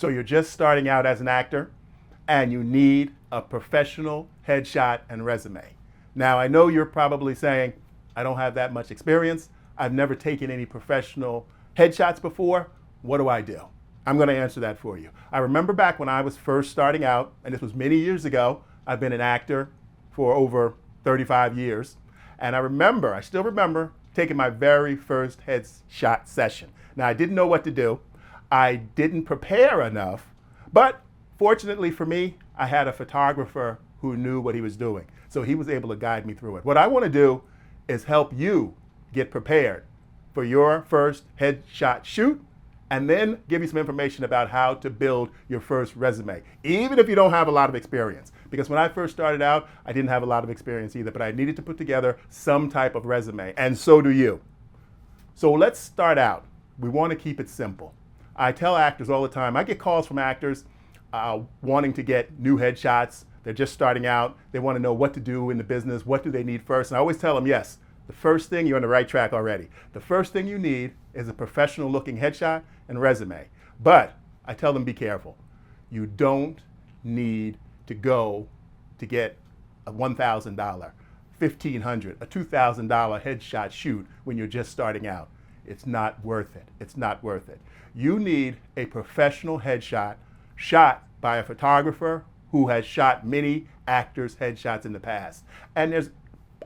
So you're just starting out as an actor and you need a professional headshot and resume. Now, I know you're probably saying, I don't have that much experience. I've never taken any professional headshots before. What do I do? I'm going to answer that for you. I remember back when I was first starting out, and this was many years ago. I've been an actor for over 35 years. And I still remember taking my very first headshot session. Now, I didn't know what to do. I didn't prepare enough, but fortunately for me, I had a photographer who knew what he was doing. So he was able to guide me through it. What I want to do is help you get prepared for your first headshot shoot, and then give you some information about how to build your first resume, even if you don't have a lot of experience. Because when I first started out, I didn't have a lot of experience either, but I needed to put together some type of resume, and so do you. So let's start out. We want to keep it simple. I tell actors all the time, I get calls from actors wanting to get new headshots. They're just starting out. They want to know what to do in the business. What do they need first? And I always tell them, yes, the first thing, you're on the right track already. The first thing you need is a professional looking headshot and resume. But I tell them, be careful. You don't need to go to get a $1,000, $1,500, a $2,000 headshot shoot when you're just starting out. It's not worth it. It's not worth it. You need a professional headshot shot by a photographer who has shot many actors' headshots in the past. And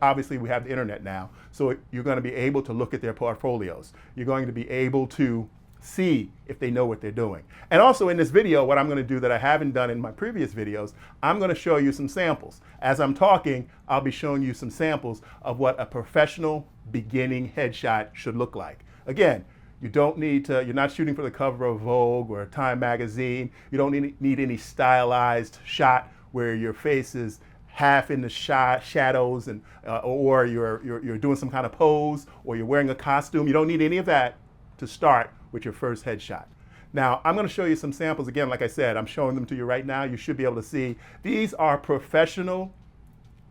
obviously we have the internet now, so you're going to be able to look at their portfolios. You're going to be able to see if they know what they're doing. And also in this video, what I'm going to do that I haven't done in my previous videos, I'm going to show you some samples. As I'm talking, I'll be showing you some samples of what a professional beginning headshot should look like. Again, you don't need to, you're not shooting for the cover of Vogue or Time magazine. You don't need any stylized shot where your face is half in the shadows, and or you're doing some kind of pose, or you're wearing a costume. You don't need any of that to start with your first headshot. Now, I'm going to show you some samples. Again, like I said, I'm showing them to you right now. You should be able to see. These are professional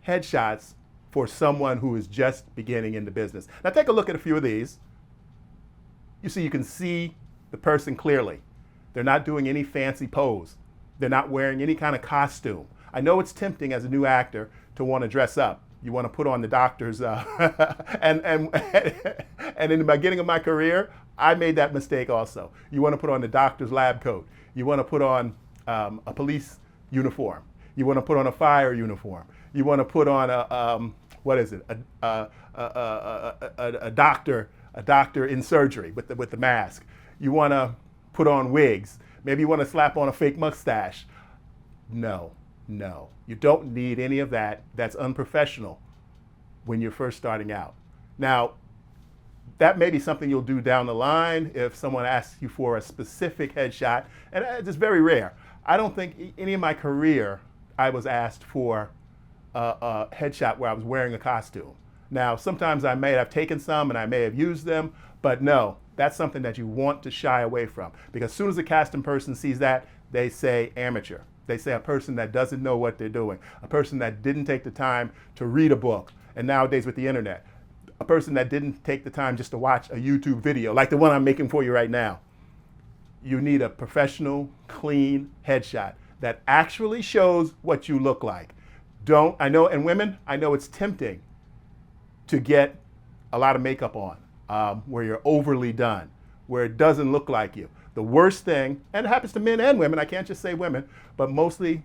headshots for someone who is just beginning in the business. Now, take a look at a few of these. You can see the person clearly. They're not doing any fancy pose. They're not wearing any kind of costume. I know it's tempting as a new actor to want to dress up. You want to put on the doctor's, and in the beginning of my career, I made that mistake also. You want to put on the doctor's lab coat. You want to put on a police uniform. You want to put on a fire uniform. You want to put on a doctor in surgery with the mask. You want to put on wigs. Maybe you want to slap on a fake mustache. No, you don't need any of that. That's unprofessional when you're first starting out. Now, that may be something you'll do down the line if someone asks you for a specific headshot, and it's very rare. I don't think any of my career I was asked for a headshot where I was wearing a costume. Now, sometimes I may have taken some and I may have used them, but no, that's something that you want to shy away from, because as soon as a casting person sees that, they say amateur. They say a person that doesn't know what they're doing, a person that didn't take the time to read a book, and nowadays with the internet, a person that didn't take the time just to watch a YouTube video like the one I'm making for you right now. You need a professional, clean headshot that actually shows what you look like. I know, and women, I know it's tempting to get a lot of makeup on, where you're overly done, where it doesn't look like you. The worst thing, and it happens to men and women, I can't just say women, but mostly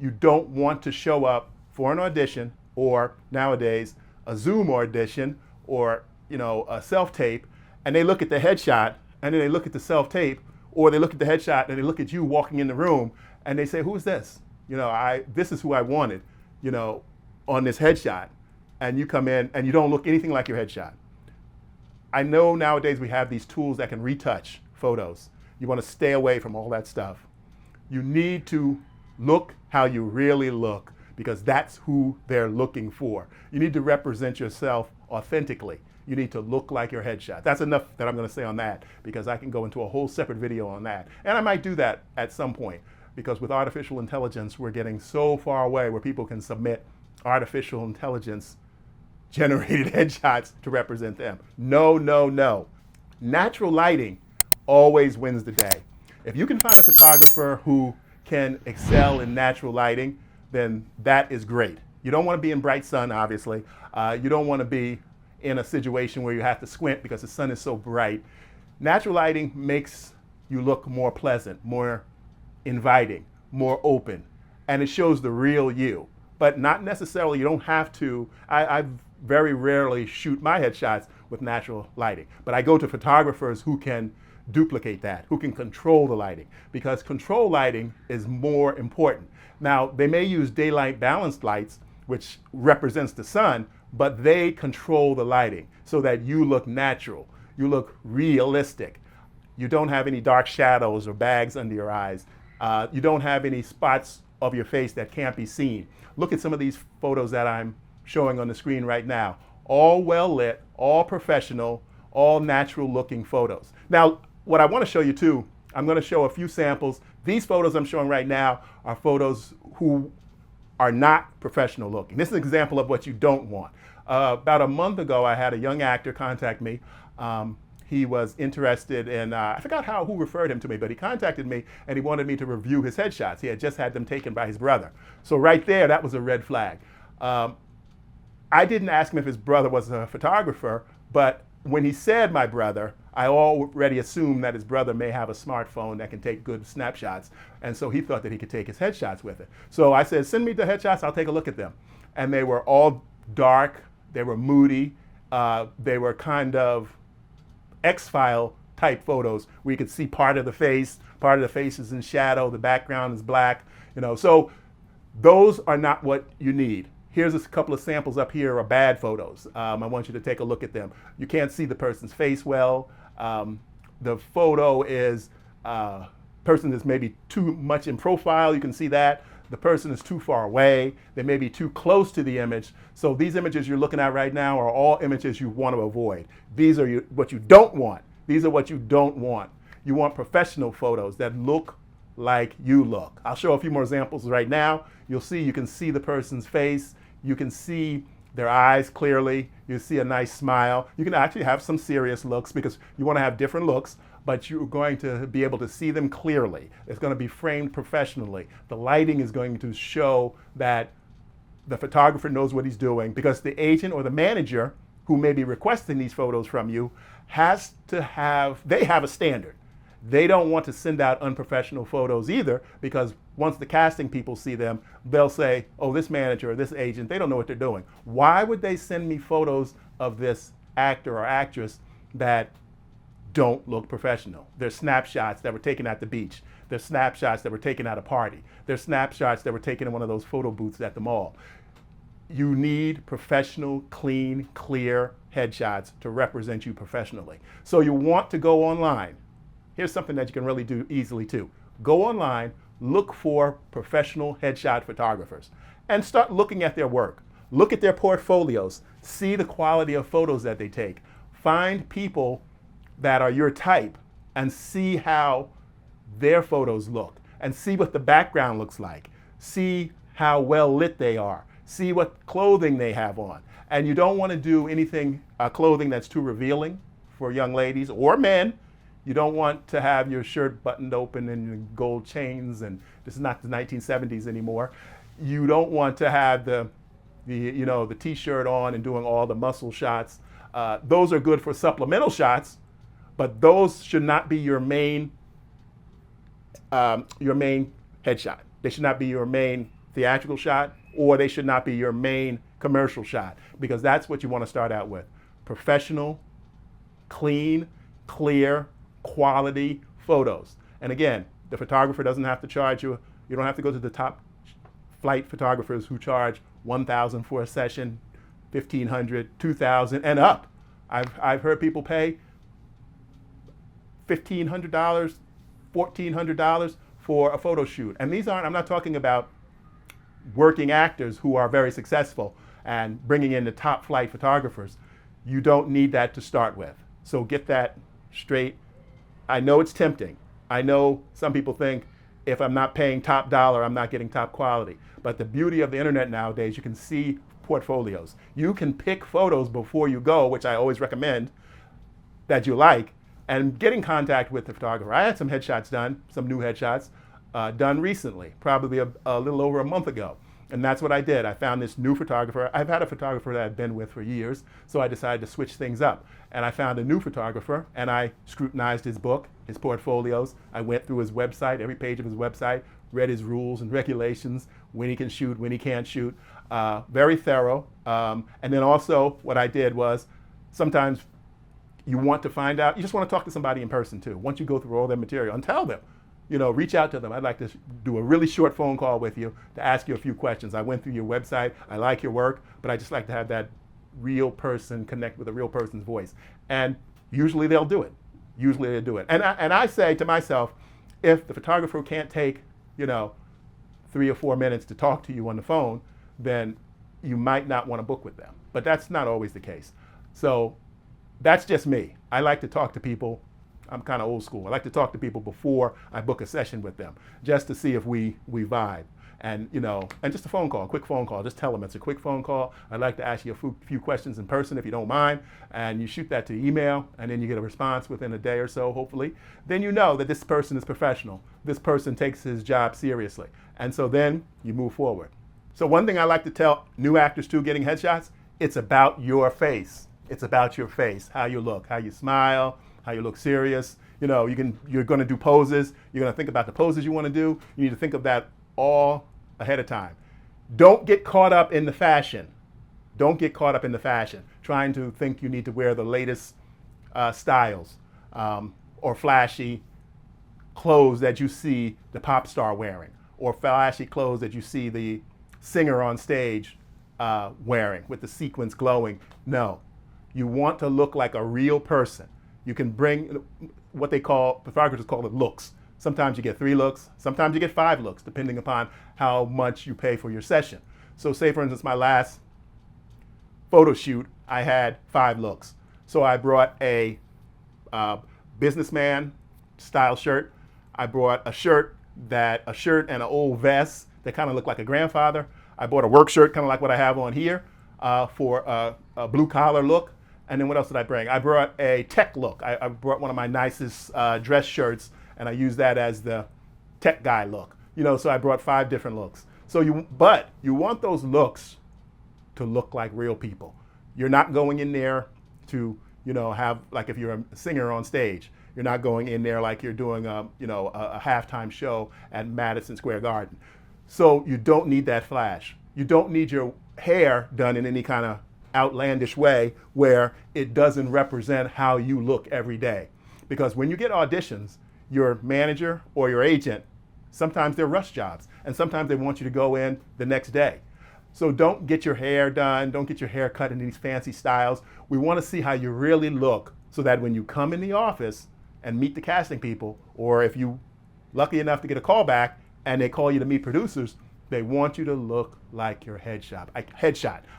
you don't want to show up for an audition, or nowadays a Zoom audition, or a self-tape, and they look at the headshot and then they look at the self-tape, or they look at the headshot and they look at you walking in the room and they say, who's this? This is who I wanted, on this headshot. And you come in and you don't look anything like your headshot. I know nowadays we have these tools that can retouch photos. You want to stay away from all that stuff. You need to look how you really look, because that's who they're looking for. You need to represent yourself authentically. You need to look like your headshot. That's enough that I'm going to say on that, because I can go into a whole separate video on that. And I might do that at some point, because with artificial intelligence, we're getting so far away where people can submit artificial intelligence generated headshots to represent them. No. Natural lighting always wins the day. If you can find a photographer who can excel in natural lighting, then that is great. You don't want to be in bright sun, obviously. You don't want to be in a situation where you have to squint because the sun is so bright. Natural lighting makes you look more pleasant, more inviting, more open, and it shows the real you. But not necessarily, you don't have to. I very rarely shoot my headshots with natural lighting, but I go to photographers who can duplicate that, who can control the lighting, because control lighting is more important. Now, they may use daylight balanced lights, which represents the sun, but they control the lighting so that you look natural, you look realistic. You don't have any dark shadows or bags under your eyes. You don't have any spots of your face that can't be seen. Look at some of these photos that I'm showing on the screen right now. All well lit, all professional, all natural looking photos. Now, what I want to show you too, I'm going to show a few samples. These photos I'm showing right now are photos who are not professional looking. This is an example of what you don't want. About a month ago, I had a young actor contact me. He was interested in, I forgot who referred him to me, but he contacted me and he wanted me to review his headshots. He had just had them taken by his brother. So right there, that was a red flag. I didn't ask him if his brother was a photographer, but when he said my brother, I already assumed that his brother may have a smartphone that can take good snapshots, and so he thought that he could take his headshots with it. So I said, send me the headshots, I'll take a look at them. And they were all dark, they were moody, they were kind of X-File type photos where you could see part of the face is in shadow, the background is black, so those are not what you need. Here's a couple of samples up here of bad photos. I want you to take a look at them. You can't see the person's face well. The photo is, person is maybe too much in profile, you can see that. The person is too far away. They may be too close to the image. So these images you're looking at right now are all images you want to avoid. These are what you don't want. These are what you don't want. You want professional photos that look like you look. I'll show a few more examples right now. You can see the person's face. You can see their eyes clearly. You see a nice smile. You can actually have some serious looks because you want to have different looks, but you're going to be able to see them clearly. It's going to be framed professionally. The lighting is going to show that the photographer knows what he's doing, because the agent or the manager who may be requesting these photos from you they have a standard. They don't want to send out unprofessional photos either, because once the casting people see them, they'll say, oh, this manager or this agent, they don't know what they're doing. Why would they send me photos of this actor or actress that don't look professional? They're snapshots that were taken at the beach. They're snapshots that were taken at a party. They're snapshots that were taken in one of those photo booths at the mall. You need professional, clean, clear headshots to represent you professionally. So you want to go online. Here's something that you can really do easily too. Go online, look for professional headshot photographers, and start looking at their work. Look at their portfolios. See the quality of photos that they take. Find people that are your type and see how their photos look, and see what the background looks like. See how well lit they are. See what clothing they have on. And you don't want to do anything, clothing that's too revealing for young ladies or men. You don't want to have your shirt buttoned open and gold chains, and this is not the 1970s anymore. You don't want to have the t-shirt on and doing all the muscle shots. Those are good for supplemental shots, but those should not be your main headshot. They should not be your main theatrical shot, or they should not be your main commercial shot, because that's what you want to start out with. Professional, clean, clear, quality photos. And again, the photographer doesn't have to charge you. You don't have to go to the top flight photographers who charge $1,000 for a session, $1,500, $2,000 and up. I've heard people pay $1,500, $1,400 for a photo shoot. And I'm not talking about working actors who are very successful and bringing in the top flight photographers. You don't need that to start with. So get that straight. I know it's tempting. I know some people think if I'm not paying top dollar, I'm not getting top quality. But the beauty of the internet nowadays, you can see portfolios. You can pick photos before you go, which I always recommend, that you like, and get in contact with the photographer. I had some headshots done, some new headshots done recently, probably a little over a month ago. And that's what I did. I found this new photographer. I've had a photographer that I've been with for years, so I decided to switch things up. And I found a new photographer, and I scrutinized his book, his portfolios. I went through his website, every page of his website, read his rules and regulations, when he can shoot, when he can't shoot. Very thorough. And then also what I did was, sometimes you want to find out, you just want to talk to somebody in person too. Once you go through all their material, and tell them, reach out to them. I'd like to do a really short phone call with you to ask you a few questions. I went through your website. I like your work, but I just like to have that real person connect with a real person's voice. And usually they'll do it. Usually they do it. And I say to myself, if the photographer can't take, 3 or 4 minutes to talk to you on the phone, then you might not want to book with them. But that's not always the case. So that's just me. I like to talk to people. I'm kind of old school. I like to talk to people before I book a session with them, just to see if we vibe. And and just a phone call, a quick phone call. Just tell them it's a quick phone call. I'd like to ask you a few questions in person if you don't mind. And you shoot that to email, and then you get a response within a day or so, hopefully. Then you know that this person is professional. This person takes his job seriously. And so then you move forward. So one thing I like to tell new actors too, getting headshots, it's about your face. It's about your face, how you look, how you smile, how you look serious. You're going to do poses. You're going to think about the poses you want to do. You need to think of that all ahead of time. Don't get caught up in the fashion. Don't get caught up in the fashion, trying to think you need to wear the latest styles or flashy clothes that you see the pop star wearing, or flashy clothes that you see the singer on stage wearing with the sequins glowing. No, you want to look like a real person. You can bring what photographers call it looks. Sometimes you get 3 looks, sometimes you get 5 looks, depending upon how much you pay for your session. So say, for instance, my last photo shoot, I had 5 looks. So I brought a businessman style shirt. I brought a shirt and an old vest that kind of looked like a grandfather. I bought a work shirt, kind of like what I have on here, for a blue collar look. And then what else did I bring? I brought a tech look. I brought one of my nicest dress shirts, and I used that as the tech guy look. So I brought 5 different looks. But you want those looks to look like real people. You're not going in there to, have, like if you're a singer on stage, you're not going in there like you're doing a halftime show at Madison Square Garden. So you don't need that flash. You don't need your hair done in any kind of outlandish way where it doesn't represent how you look every day. Because when you get auditions, your manager or your agent, sometimes they're rush jobs, and sometimes they want you to go in the next day. So don't get your hair done, don't get your hair cut in these fancy styles. We want to see how you really look, so that when you come in the office and meet the casting people, or if you lucky enough to get a call back and they call you to meet producers, they want you to look like your headshot.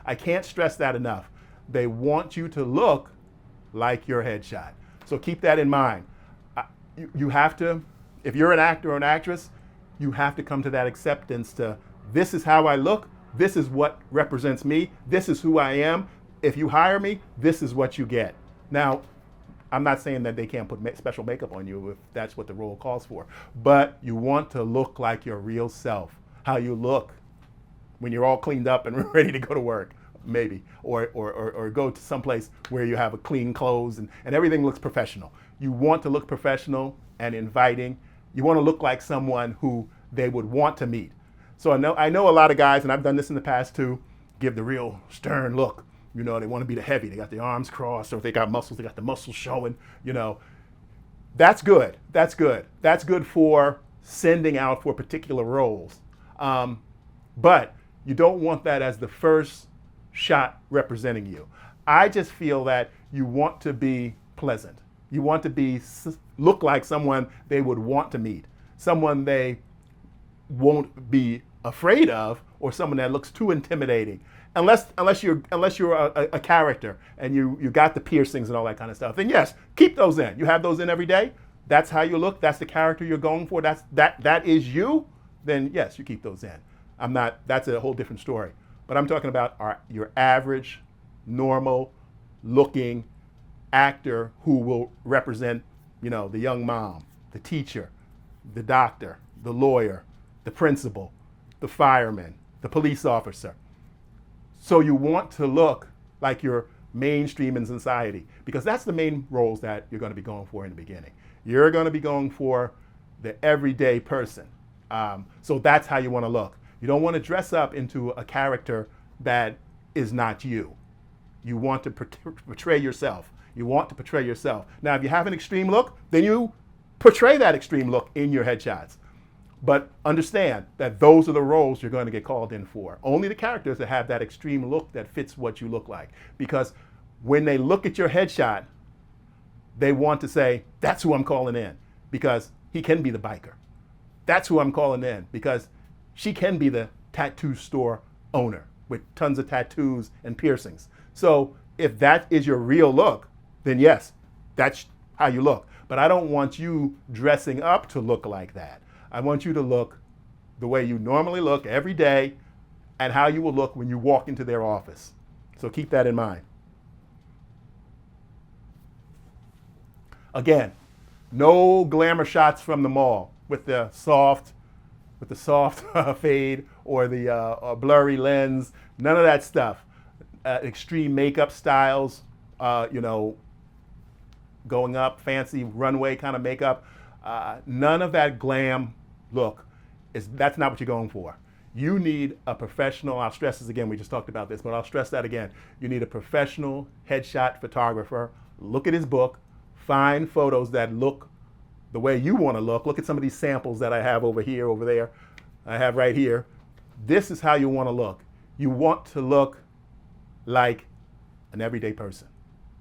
I can't stress that enough. They want you to look like your headshot. So keep that in mind. You have to, if you're an actor or an actress, you have to come to that acceptance to, this is how I look, this is what represents me, this is who I am. If you hire me, this is what you get. Now, I'm not saying that they can't put special makeup on you if that's what the role calls for, but you want to look like your real self, how you look when you're all cleaned up and ready to go to work, maybe, or go to someplace where you have a clean clothes and everything looks professional. You want to look professional and inviting. You want to look like someone who they would want to meet. So I know a lot of guys, and I've done this in the past too, give the real stern look. They want to be the heavy. They got the arms crossed, or if they got muscles, they got the muscles showing. That's good. That's good. That's good for sending out for particular roles. But you don't want that as the first shot representing you. I just feel that you want to be pleasant. You want to look like someone they would want to meet, someone they won't be afraid of, or someone that looks too intimidating. Unless you're a character and you got the piercings and all that kind of stuff, then yes, keep those in. You have those in every day. That's how you look. That's the character you're going for. That is you. Then yes, you keep those in. That's a whole different story. But I'm talking about your average, normal looking actor who will represent You know, the young mom, the teacher, the doctor, the lawyer, the principal, the fireman, the police officer. So you want to look like you're mainstream in society, because that's the main roles that you're going to be going for in the beginning. You're going to be going for the everyday person. So that's how you want to look. You don't want to dress up into a character that is not you. You want to portray yourself. You want to portray yourself. Now, if you have an extreme look, then you portray that extreme look in your headshots. But understand that those are the roles you're going to get called in for. Only the characters that have that extreme look that fits what you look like. Because when they look at your headshot, they want to say, that's who I'm calling in, because he can be the biker. That's who I'm calling in, because she can be the tattoo store owner with tons of tattoos and piercings. So if that is your real look, then yes, that's how you look. But I don't want you dressing up to look like that. I want you to look the way you normally look every day, and how you will look when you walk into their office. So keep that in mind. Again, no glamour shots from the mall with the soft fade or the blurry lens. None of that stuff. Extreme makeup styles, you know, going up, fancy runway kind of makeup. None of that glam look. That's not what you're going for. You need a professional, I'll stress this again, we just talked about this, but I'll stress that again. You need a professional headshot photographer. Look at his book, find photos that look the way you want to look. Look at some of these samples that I have over here, over there, I have right here. This is how you want to look. You want to look like an everyday person.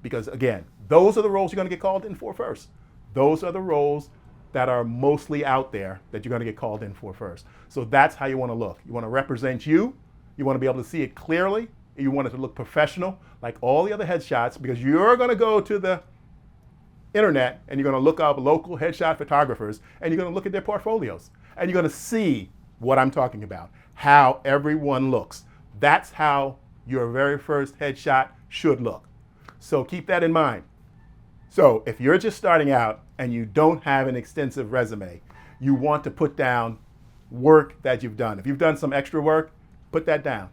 Because again, those are the roles you're going to get called in for first. Those are the roles that are mostly out there that you're going to get called in for first. So that's how you want to look. You want to represent you. You want to be able to see it clearly. You want it to look professional, like all the other headshots, because you're going to go to the internet and you're going to look up local headshot photographers, and you're going to look at their portfolios, and you're going to see what I'm talking about, how everyone looks. That's how your very first headshot should look. So keep that in mind. So if you're just starting out and you don't have an extensive resume, you want to put down work that you've done. If you've done some extra work, put that down.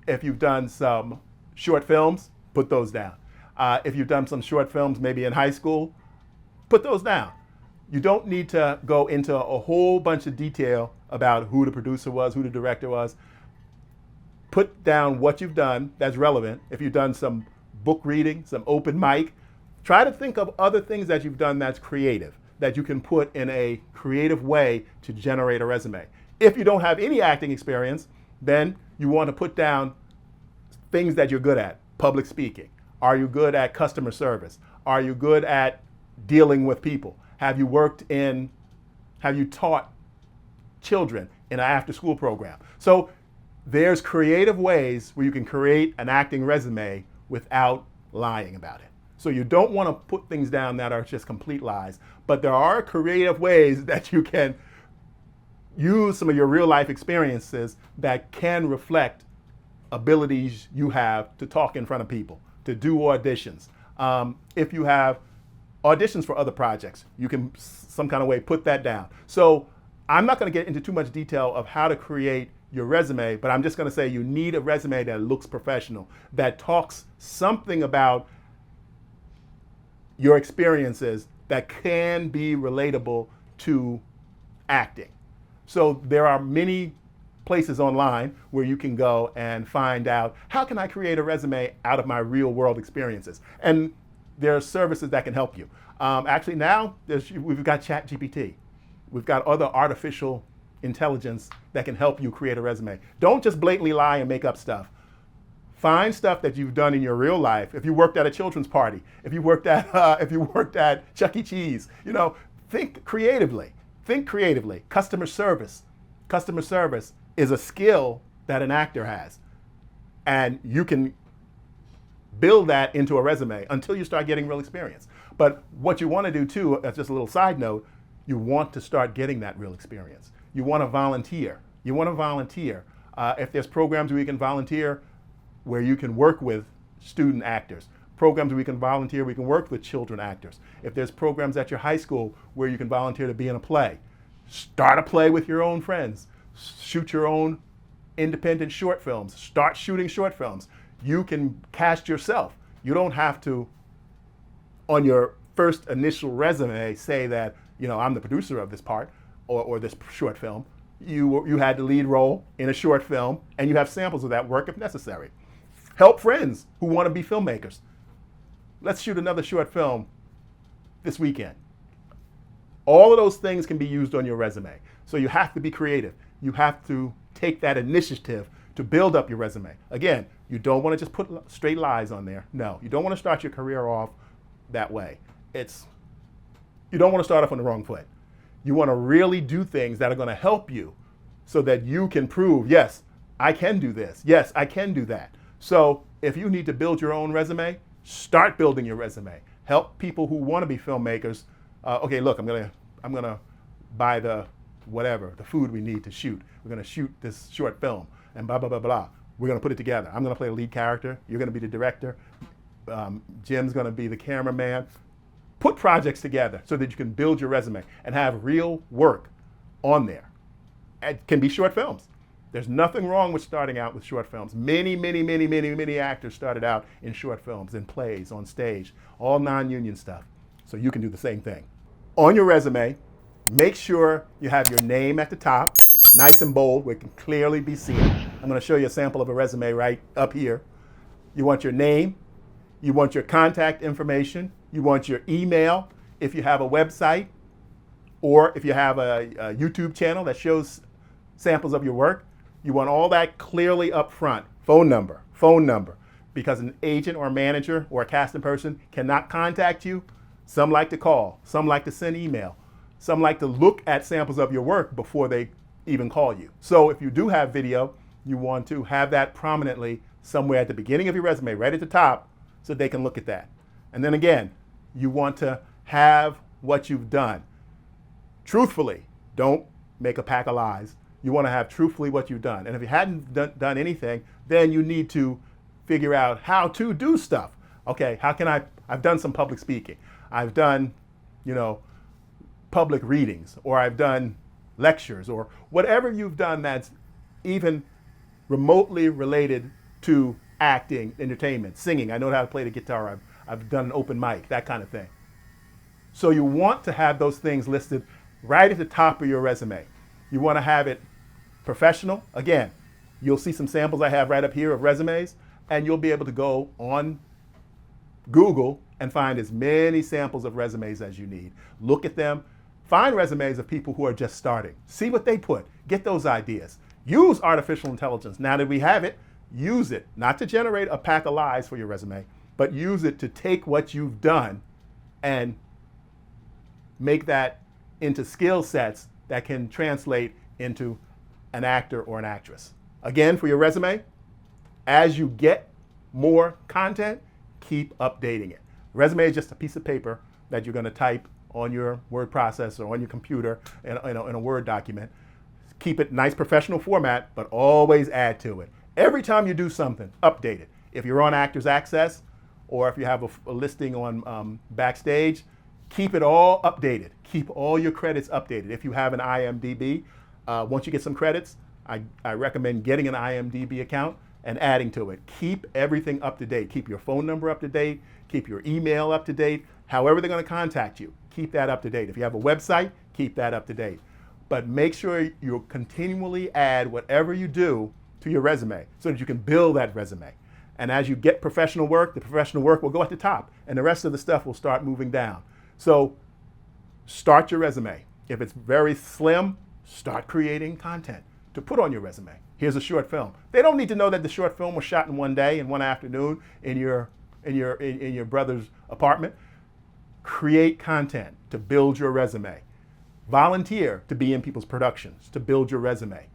If you've done some short films, put those down. If you've done some short films, maybe in high school, put those down. You don't need to go into a whole bunch of detail about who the producer was, who the director was. Put down what you've done that's relevant. If you've done some book reading, some open mic, try to think of other things that you've done that's creative, that you can put in a creative way to generate a resume. If you don't have any acting experience, then you want to put down things that you're good at. Public speaking. Are you good at customer service? Are you good at dealing with people? Have you taught children in an after-school program? So there's creative ways where you can create an acting resume without lying about it. So you don't want to put things down that are just complete lies, but there are creative ways that you can use some of your real life experiences that can reflect abilities you have to talk in front of people, to do auditions. If you have auditions for other projects, you can some kind of way put that down. So I'm not going to get into too much detail of how to create your resume, but I'm just going to say you need a resume that looks professional, that talks something about your experiences that can be relatable to acting. So there are many places online where you can go and find out, how can I create a resume out of my real world experiences? And there are services that can help you. Actually now, we've got ChatGPT. We've got other artificial intelligence that can help you create a resume. Don't just blatantly lie and make up stuff. Find stuff that you've done in your real life. If you worked at a children's party, if you worked at Chuck E. Cheese, you know, think creatively. Think creatively. Customer service. Customer service is a skill that an actor has, and you can build that into a resume until you start getting real experience. But what you want to do too, as just a little side note, you want to start getting that real experience. You want to volunteer. You want to volunteer. If there's programs where you can volunteer, where you can work with student actors, programs where we can volunteer, we can work with children actors. If there's programs at your high school where you can volunteer to be in a play, start a play with your own friends. Shoot your own independent short films. Start shooting short films. You can cast yourself. You don't have to, on your first initial resume, say that, I'm the producer of this part or this short film. You had the lead role in a short film, and you have samples of that work if necessary. Help friends who want to be filmmakers. Let's shoot another short film this weekend. All of those things can be used on your resume. So you have to be creative. You have to take that initiative to build up your resume. Again, you don't want to just put straight lies on there. No, you don't want to start your career off that way. You don't want to start off on the wrong foot. You want to really do things that are going to help you so that you can prove, yes, I can do this. Yes, I can do that. So if you need to build your own resume, start building your resume. Help people who want to be filmmakers. Okay, look, I'm gonna buy the food we need to shoot. We're gonna shoot this short film and blah, blah, blah, blah. We're gonna put it together. I'm gonna play a lead character. You're gonna be the director. Jim's gonna be the cameraman. Put projects together so that you can build your resume and have real work on there. It can be short films. There's nothing wrong with starting out with short films. Many actors started out in short films, in plays, on stage, all non-union stuff. So you can do the same thing. On your resume, make sure you have your name at the top, nice and bold, where it can clearly be seen. I'm going to show you a sample of a resume right up here. You want your name, you want your contact information, you want your email, if you have a website, or if you have a YouTube channel that shows samples of your work. You want all that clearly up front. Phone number, because an agent or manager or a casting person cannot contact you. Some like to call, some like to send email, some like to look at samples of your work before they even call you. So if you do have video, you want to have that prominently somewhere at the beginning of your resume, right at the top, so they can look at that. And then again, you want to have what you've done. Truthfully, don't make a pack of lies. You want to have truthfully what you've done. And if you hadn't done anything, then you need to figure out how to do stuff. Okay, how can I've done some public speaking. I've done, public readings, or I've done lectures, or whatever you've done that's even remotely related to acting, entertainment, singing. I know how to play the guitar. I've done an open mic, that kind of thing. So you want to have those things listed right at the top of your resume. You want to have it professional. Again, you'll see some samples I have right up here of resumes, and you'll be able to go on Google and find as many samples of resumes as you need. Look at them. Find resumes of people who are just starting. See what they put. Get those ideas. Use artificial intelligence. Now that we have it, use it, not to generate a pack of lies for your resume, but use it to take what you've done and make that into skill sets that can translate into an actor or an actress. Again, for your resume, as you get more content, keep updating it. Resume is just a piece of paper that you're going to type on your word processor or on your computer in a Word document. Keep it nice professional format, but always add to it. Every time you do something, update it. If you're on Actors Access, or if you have a listing on Backstage, keep it all updated. Keep all your credits updated. If you have an IMDb, once you get some credits, I recommend getting an IMDb account and adding to it. Keep everything up to date. Keep your phone number up to date. Keep your email up to date. However they're going to contact you, keep that up to date. If you have a website, keep that up to date. But make sure you continually add whatever you do to your resume so that you can build that resume. And as you get professional work, the professional work will go at the top, and the rest of the stuff will start moving down. So start your resume. If it's very slim, start creating content to put on your resume. Here's a short film. They don't need to know that the short film was shot in one day, in one afternoon, in your brother's apartment. Create content to build your resume. Volunteer to be in people's productions, to build your resume.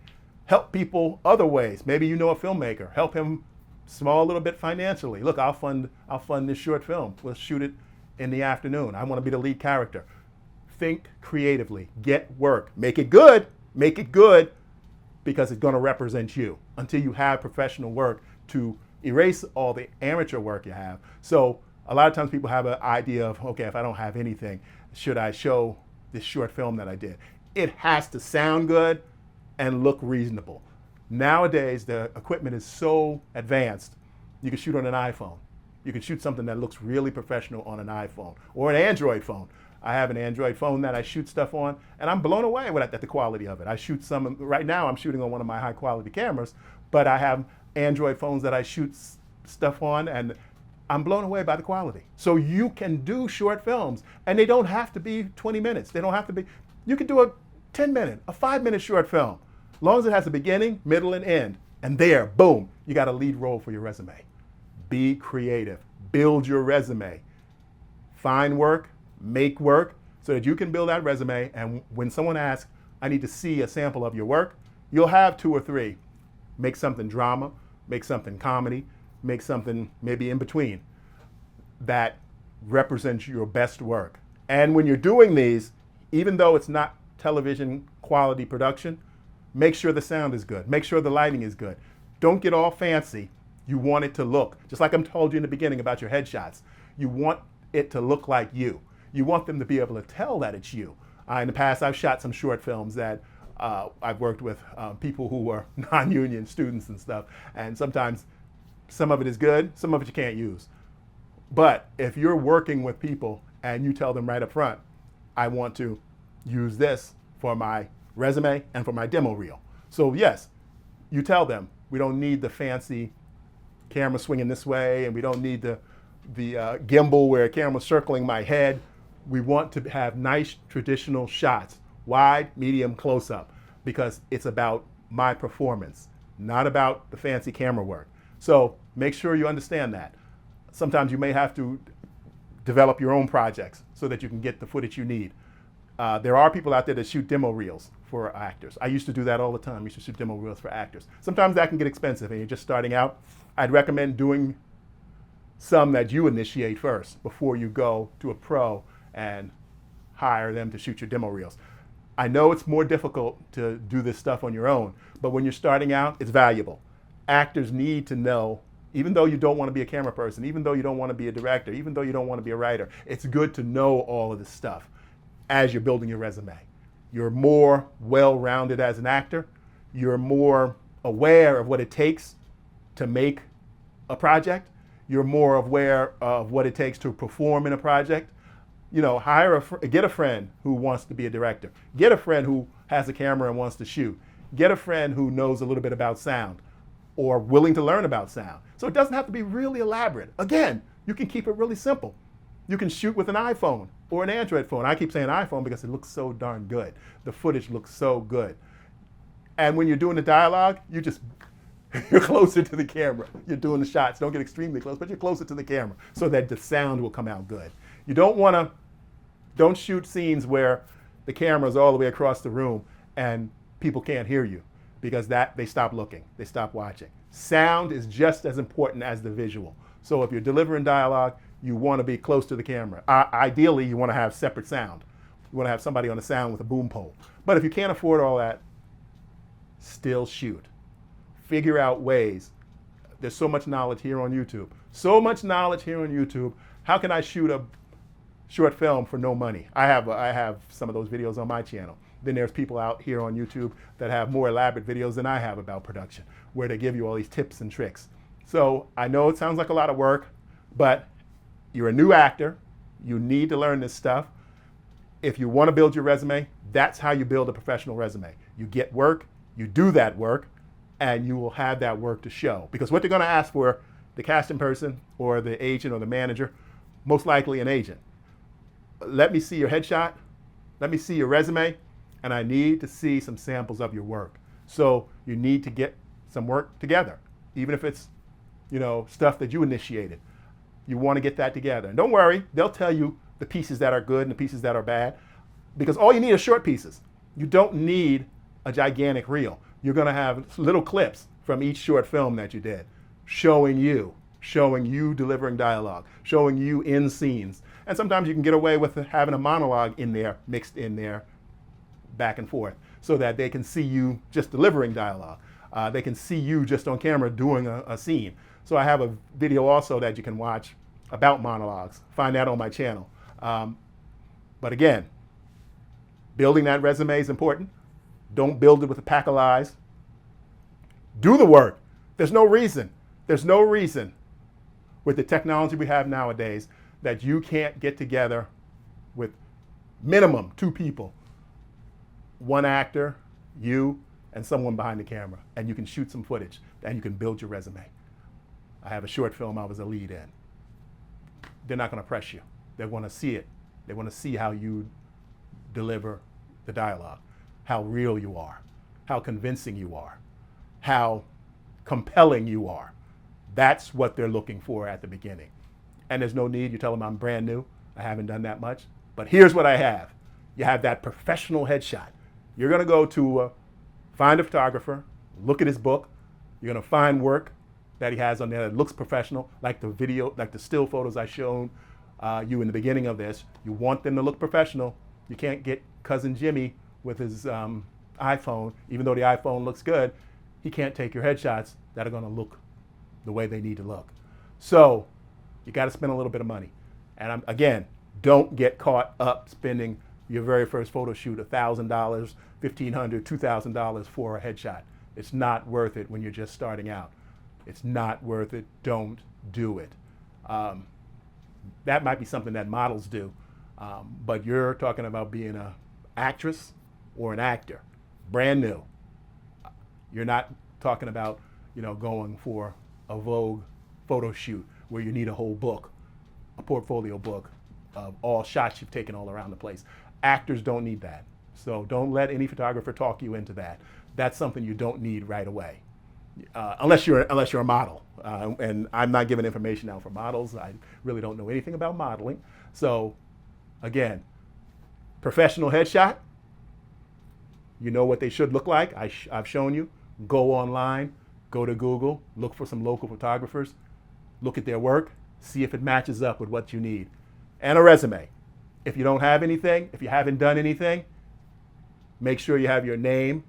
Help people other ways. Maybe you know a filmmaker. Help him small little bit financially. Look, I'll fund this short film. We'll shoot it in the afternoon. I want to be the lead character. Think creatively. Get work. Make it good. Make it good, because it's going to represent you until you have professional work to erase all the amateur work you have. So A lot of times people have an idea of, okay, if I don't have anything, should I show this short film that I did? It has to sound good and look reasonable. Nowadays, the equipment is so advanced, you can shoot on an iPhone. You can shoot something that looks really professional on an iPhone or an Android phone. I have an Android phone that I shoot stuff on, and I'm blown away at the quality of it. I shoot some, right now I'm shooting on one of my high quality cameras, but I have Android phones that I shoot stuff on, and I'm blown away by the quality. So you can do short films, and they don't have to be 20 minutes. They don't have to be, you can do a 10-minute, a 5-minute short film, as long as it has a beginning, middle, and end. And there, boom, you got a lead role for your resume. Be creative, build your resume. Find work, make work, so that you can build that resume, and when someone asks, I need to see a sample of your work, you'll have 2 or 3. Make something drama, make something comedy, make something maybe in between that represents your best work. And when you're doing these, even though it's not television quality production, make sure the sound is good, make sure the lighting is good. Don't get all fancy. You want it to look, just like I told you in the beginning about your headshots, you want it to look like you. You want them to be able to tell that it's you. In the past, I've shot some short films that I've worked with people who were non-union students and stuff, and sometimes some of it is good, some of it you can't use. But if you're working with people and you tell them right up front, I want to use this for my resume and for my demo reel. So yes, you tell them, we don't need the fancy camera swinging this way, and we don't need the gimbal where a camera's circling my head. We want to have nice traditional shots, wide, medium, close up, because it's about my performance, not about the fancy camera work. So make sure you understand that. Sometimes you may have to develop your own projects so that you can get the footage you need. There are people out there that shoot demo reels for actors. I used to do that all the time. I used to shoot demo reels for actors. Sometimes that can get expensive and you're just starting out. I'd recommend doing some that you initiate first before you go to a pro and hire them to shoot your demo reels. I know it's more difficult to do this stuff on your own, but when you're starting out, it's valuable. Actors need to know, even though you don't want to be a camera person, even though you don't want to be a director, even though you don't want to be a writer, it's good to know all of this stuff as you're building your resume. You're more well-rounded as an actor. You're more aware of what it takes to make a project. You're more aware of what it takes to perform in a project. You know, get a friend who wants to be a director. Get a friend who has a camera and wants to shoot. Get a friend who knows a little bit about sound or willing to learn about sound. So it doesn't have to be really elaborate. Again, you can keep it really simple. You can shoot with an iPhone or an Android phone. I keep saying iPhone because it looks so darn good. The footage looks so good. And when you're doing the dialogue, you're closer to the camera. You're doing the shots. Don't get extremely close, but you're closer to the camera so that the sound will come out good. You don't shoot scenes where the camera's all the way across the room and people can't hear you, because they stop looking, they stop watching. Sound is just as important as the visual. So if you're delivering dialogue, you want to be close to the camera. Ideally, you want to have separate sound. You want to have somebody on the sound with a boom pole. But if you can't afford all that, still shoot. Figure out ways. There's so much knowledge here on YouTube. So much knowledge here on YouTube. How can I shoot a short film for no money? I have some of those videos on my channel. Then there's people out here on YouTube that have more elaborate videos than I have about production, where they give you all these tips and tricks. So I know it sounds like a lot of work, but you're a new actor. You need to learn this stuff. If you want to build your resume, that's how you build a professional resume. You get work, you do that work, and you will have that work to show. Because what they're going to ask for, the casting person or the agent or the manager, most likely an agent. Let me see your headshot, let me see your resume, and I need to see some samples of your work. So you need to get some work together, even if it's, stuff that you initiated. You want to get that together. And don't worry, they'll tell you the pieces that are good and the pieces that are bad, because all you need are short pieces. You don't need a gigantic reel. You're going to have little clips from each short film that you did, showing you delivering dialogue, showing you in scenes. And sometimes you can get away with having a monologue in there, mixed in there, back and forth, so that they can see you just delivering dialogue. They can see you just on camera doing a scene. So I have a video also that you can watch about monologues. Find that on my channel. But again, building that resume is important. Don't build it with a pack of lies. Do the work. There's no reason with the technology we have nowadays that you can't get together with minimum 2 people, 1 actor, you, and someone behind the camera, and you can shoot some footage and you can build your resume. I have a short film I was a lead in. They're not going to press you. They want to see it. They want to see how you deliver the dialogue, how real you are, how convincing you are, how compelling you are. That's what they're looking for at the beginning. And there's no need, you tell them I'm brand new, I haven't done that much, but here's what I have. You have that professional headshot. You're going to go to find a photographer, look at his book. You're going to find work that he has on there that looks professional, like the video, like the still photos I showed you in the beginning of this. You want them to look professional. You can't get cousin Jimmy with his iPhone, even though the iPhone looks good. He can't take your headshots that are going to look the way they need to look. So you got to spend a little bit of money. And again, don't get caught up spending your very first photo shoot $1,000, $1,500, $2,000 for a headshot. It's not worth it when you're just starting out. It's not worth it. Don't do it. That might be something that models do, but you're talking about being an actress or an actor, brand new. You're not talking about, going for a Vogue photo shoot where you need a whole book, a portfolio book of all shots you've taken all around the place. Actors don't need that. So don't let any photographer talk you into that. That's something you don't need right away, unless you're a model. And I'm not giving information out for models. I really don't know anything about modeling. So again, professional headshot, you know what they should look like. I've shown you. Go online, go to Google, look for some local photographers, look at their work, see if it matches up with what you need. And a resume. If you don't have anything, if you haven't done anything, make sure you have your name,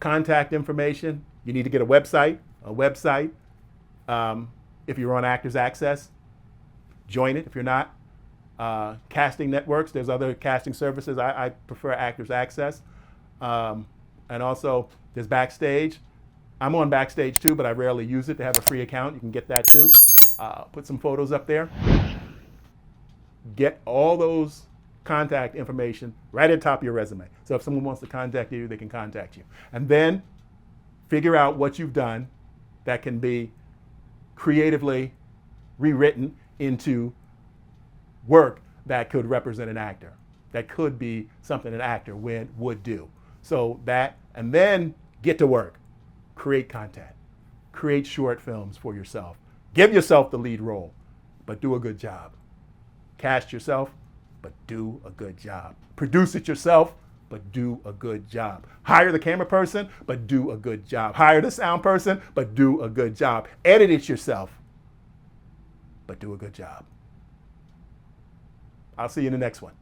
contact information. You need to get a website. If you're on Actors Access, join it. If you're not, casting networks, there's other casting services. I prefer Actors Access. And also, there's Backstage. I'm on Backstage too, but I rarely use it. They have a free account. You can get that too. Put some photos up there. Get all those contact information right at the top of your resume. So if someone wants to contact you, they can contact you. And then figure out what you've done that can be creatively rewritten into work that could represent an actor, that could be something an actor would do. So that, and then get to work. Create content. Create short films for yourself. Give yourself the lead role, but do a good job. Cast yourself, but do a good job. Produce it yourself, but do a good job. Hire the camera person, but do a good job. Hire the sound person, but do a good job. Edit it yourself, but do a good job. I'll see you in the next one.